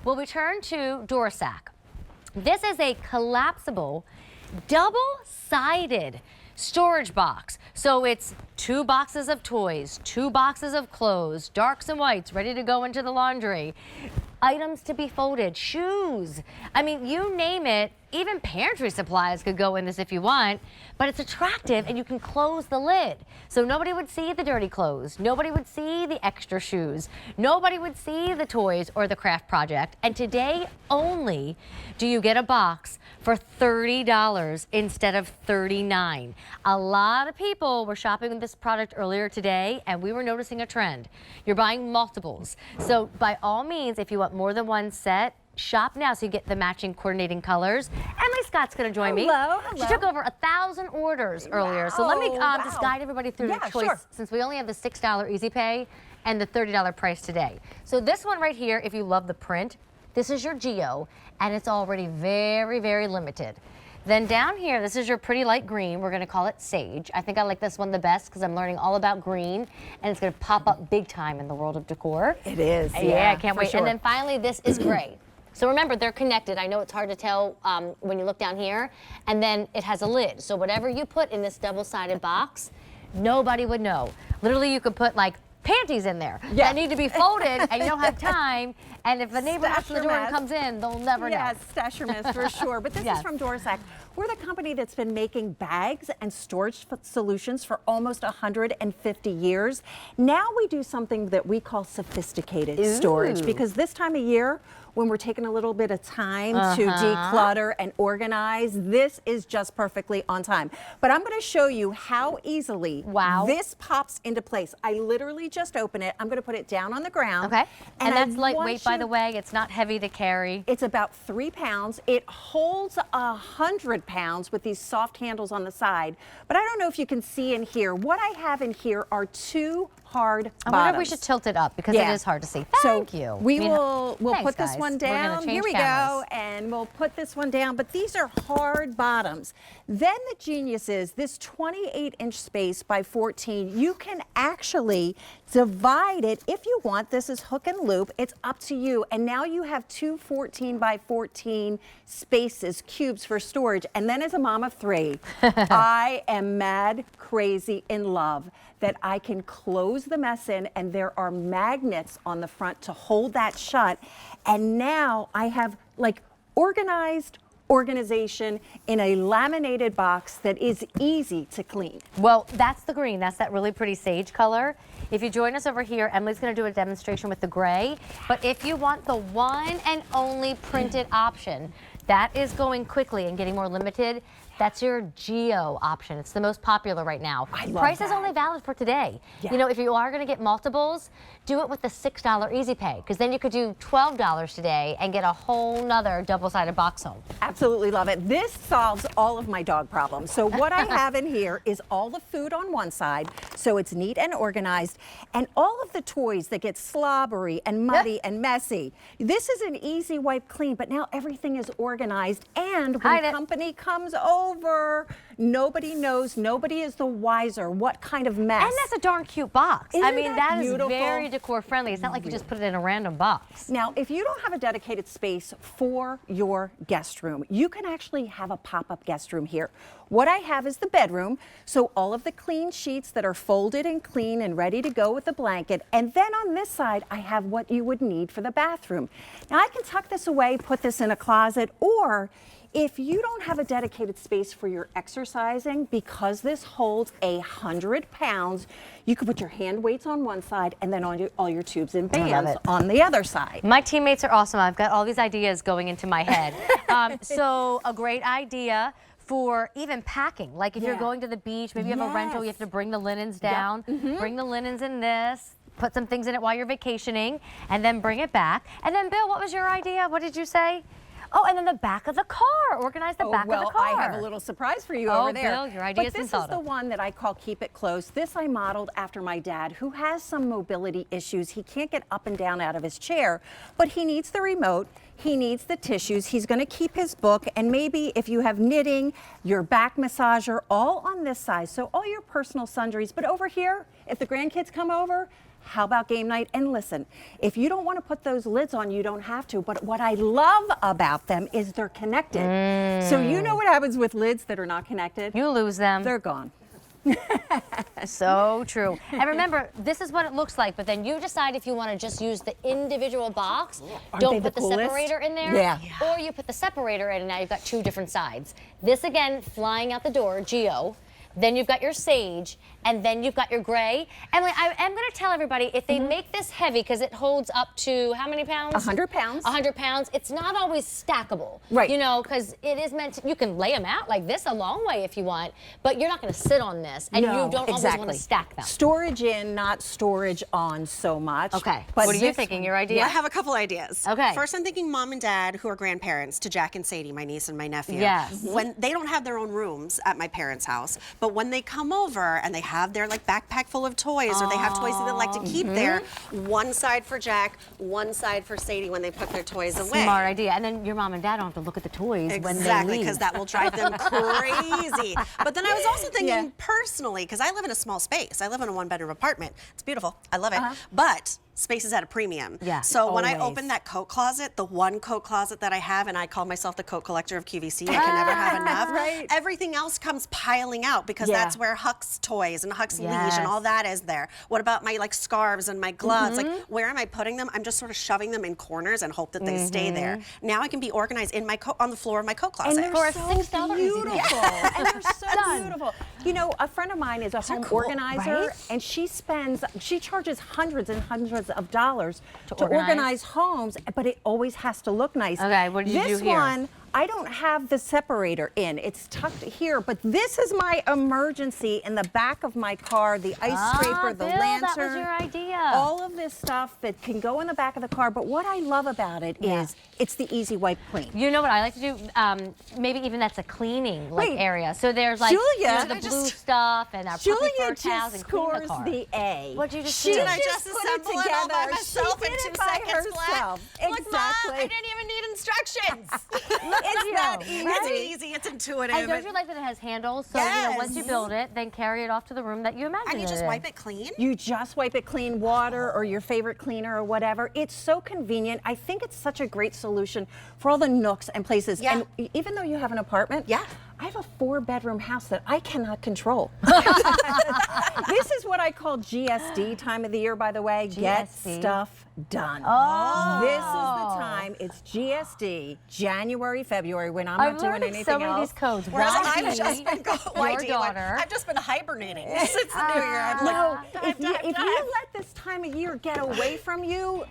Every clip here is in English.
Well, we turn to Durasack. This is a collapsible, double-sided storage box. So it's 2 boxes of toys, 2 boxes of clothes, darks and whites, ready to go into the laundry. Items to be folded, shoes. I mean, you name it, even pantry supplies could go in this if you want, but it's attractive and you can close the lid. So nobody would see the dirty clothes, nobody would see the extra shoes, nobody would see the toys or the craft project. And today only do you get a box for $30 instead of $39. A lot of people were shopping with this product earlier today and we were noticing a trend. You're buying multiples. So by all means, if you want more than one set, shop now so you get the matching coordinating colors. Emily Scott's going to join me. Hello. She took over 1,000 orders earlier. So let me just guide everybody through the choice since we only have the $6 Easy Pay and the $30 price today. So this one right here, if you love the print, this is your Geo and it's already very, very limited. Then down here, this is your pretty light green. We're going to call it Sage. I think I like this one the best because I'm learning all about green and it's going to pop up big time in the world of decor. It is. Yeah, I can't wait. Sure. And then finally, this is gray. So remember, they're connected. I know it's hard to tell when you look down here. And then it has a lid. So whatever you put in this double-sided box, nobody would know. Literally, you could put like panties in there that need to be folded and you don't have time. And if a neighbor knocks the door and comes in, they'll never know. Yes, stash your mess for sure. But this is from Durasack. We're the company that's been making bags and storage solutions for almost 150 years. Now we do something that we call sophisticated storage because this time of year, when we're taking a little bit of time to declutter and organize, this is just perfectly on time. But I'm going to show you how easily this pops into place. I literally just open it. I'm going to put it down on the ground. Okay. And that's lightweight, by the way. It's not heavy to carry. It's about 3 pounds. It holds 100 pounds with these soft handles on the side. But I don't know if you can see in here. What I have in here are 2 hard bottoms. I wonder if we should tilt it up because it is hard to see. Thank you. We'll put this one down. Here we go. And we'll put this one down. But these are hard bottoms. Then the genius is this 28-inch space by 14. You can actually divide it if you want. This is hook and loop. It's up to you. And now you have 2 14 by 14 spaces, cubes for storage. And then as a mom of 3, I am mad, crazy, in love that I can close the mess in and there are magnets on the front to hold that shut. And now I have like organization in a laminated box that is easy to clean. Well, that's the green. That's that really pretty sage color. If you join us over here, Emily's going to do a demonstration with the gray. But if you want the one and only printed option, that is going quickly and getting more limited. That's your Geo option. It's the most popular right now. Price is only valid for today. You know, if you are going to get multiples, do it with the $6 Easy Pay because then you could do $12 today and get a whole nother double-sided box home. Absolutely love it. This solves all of my dog problems. So what I have in here is all the food on one side, so it's neat and organized, and all of the toys that get slobbery and muddy and messy. This is an easy wipe clean, but now everything is organized, and when company comes over, nobody knows, nobody is the wiser what kind of mess. And that's a darn cute box. Isn't I mean, that is beautiful? very decor friendly. It's not like you just put it in a random box. Now, if you don't have a dedicated space for your guest room, you can actually have a pop-up guest room here. What I have is the bedroom, so all of the clean sheets that are folded and clean and ready to go with the blanket. And then on this side, I have what you would need for the bathroom. Now, I can tuck this away, put this in a closet, or if you don't have a dedicated space for your exercising, because this holds 100 pounds, you can put your hand weights on one side and then all your tubes and bands on the other side. My teammates are awesome. I've got all these ideas going into my head. So a great idea for even packing. Like if you're going to the beach, maybe you have a rental, you have to bring the linens down, bring the linens in this, put some things in it while you're vacationing, and then bring it back. And then Bill, what was your idea? What did you say? Oh, and then the back of the car. Organize the back of the car. Well, I have a little surprise for you over there. Bill, your idea's been thought of. But this is the one that I call Keep It Close. This I modeled after my dad, who has some mobility issues. He can't get up and down out of his chair, but he needs the remote. He needs the tissues. He's going to keep his book, and maybe if you have knitting, your back massager, all on this side. So all your personal sundries. But over here, if the grandkids come over, How about game night? And listen, if you don't want to put those lids on, you don't have to. But what I love about them is they're connected. So you know what happens with lids that are not connected? You lose them. They're gone. So true. And remember, this is what it looks like, but then you decide if you want to just use the individual box. Don't put the separator in there. Yeah. Or you put the separator in and now you've got two different sides. This again, flying out the door, Geo. Then you've got your sage, and then you've got your gray. And I am going to tell everybody, if they make this heavy, because it holds up to how many pounds? 100 pounds. 100 pounds. It's not always stackable. Right. You know, because it is meant to, you can lay them out like this a long way if you want, but you're not going to sit on this, and you don't always want to stack them. Storage in, not storage on so much. Okay. But What are you thinking? Your idea? I have a couple ideas. Okay. First, I'm thinking mom and dad, who are grandparents to Jack and Sadie, my niece and my nephew. Yes. When they don't have their own rooms at my parents' house, but when they come over and they have their like backpack full of toys, or they have toys that they like to keep there, one side for Jack, one side for Sadie when they put their toys away. Smart idea. And then your mom and dad don't have to look at the toys when they leave. Exactly, because that will drive them crazy. But then I was also thinking personally, because I live in a small space. I live in a one-bedroom apartment. It's beautiful. I love it. But space is at a premium. Yeah, so when I always. open that coat closet, the one coat closet that I have, and I call myself the coat collector of QVC, I can never have enough. Right. Everything else comes piling out because that's where Huck's toys and Huck's leash and all that is there. What about my like scarves and my gloves? Like, where am I putting them? I'm just sort of shoving them in corners and hope that they stay there. Now I can be organized in my coat on the floor of my coat closet. And they're For a so $6 easy beautiful. pay. And they're so beautiful. You know, a friend of mine is a home organizer, right? and she charges hundreds and hundreds of dollars to organize? organize homes, but it always has to look nice. Okay, what did you do This here? one, I don't have the separator in. It's tucked here, but this is my emergency in the back of my car, the ice scraper, the Bill, lantern. that was your idea. All of this stuff that can go in the back of the car, but what I love about it is it's the easy wipe clean. You know what I like to do? Maybe even that's a cleaning Wait, area. So there's like Julia, the blue stuff and our puppy Julia fur towels just and clean the scores car. the A. What'd you just She do? Did I just put it assemble it all by together. myself She in did 2 it by seconds herself. flat? Look, Mom, Exactly. I didn't even need instructions. It's that easy. It's easy. It's intuitive. And don't you like that it has handles? So you know, once you Yes. build it, then carry it off to the room that you imagine And you it just in. wipe it clean? You just wipe it clean, water or your favorite cleaner or whatever. It's so convenient. I think it's such a great solution for all the nooks and places. Yeah. And even though you have an apartment, I have a 4-bedroom house that I cannot control. This is what I call GSD time of the year, by the way. Get GSD. stuff done. Oh. This is the time. It's GSD, January, February, when I'm I'm not doing learning anything so many else. of these codes. Whereas YG, I've just been your daughter. I've just been hibernating since the new year. I'm No, like, if you let this time of year get away from you,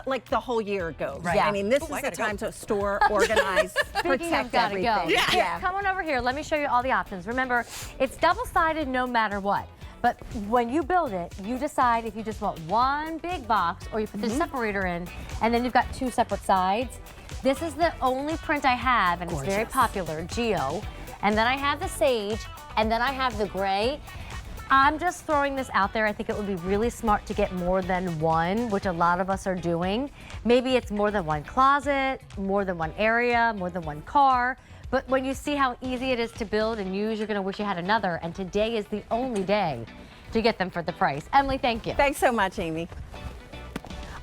like the whole year goes. Right. I mean, this I is the gotta go. time to store, organize, Speaking of protect gotta everything. go. Yeah. Come on over here. Let me show you all the options. Remember, it's double-sided no matter what. But when you build it, you decide if you just want one big box or you put the separator in, and then you've got 2 separate sides. This is the only print I have, and it's very popular, Geo. And then I have the sage, and then I have the gray. I'm just throwing this out there. I think it would be really smart to get more than one, which a lot of us are doing. Maybe it's more than one closet, more than one area, more than one car. But when you see how easy it is to build and use, you're going to wish you had another. And today is the only day to get them for the price. Emily, thank you. Thanks so much, Amy.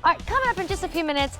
All right, coming up in just a few minutes,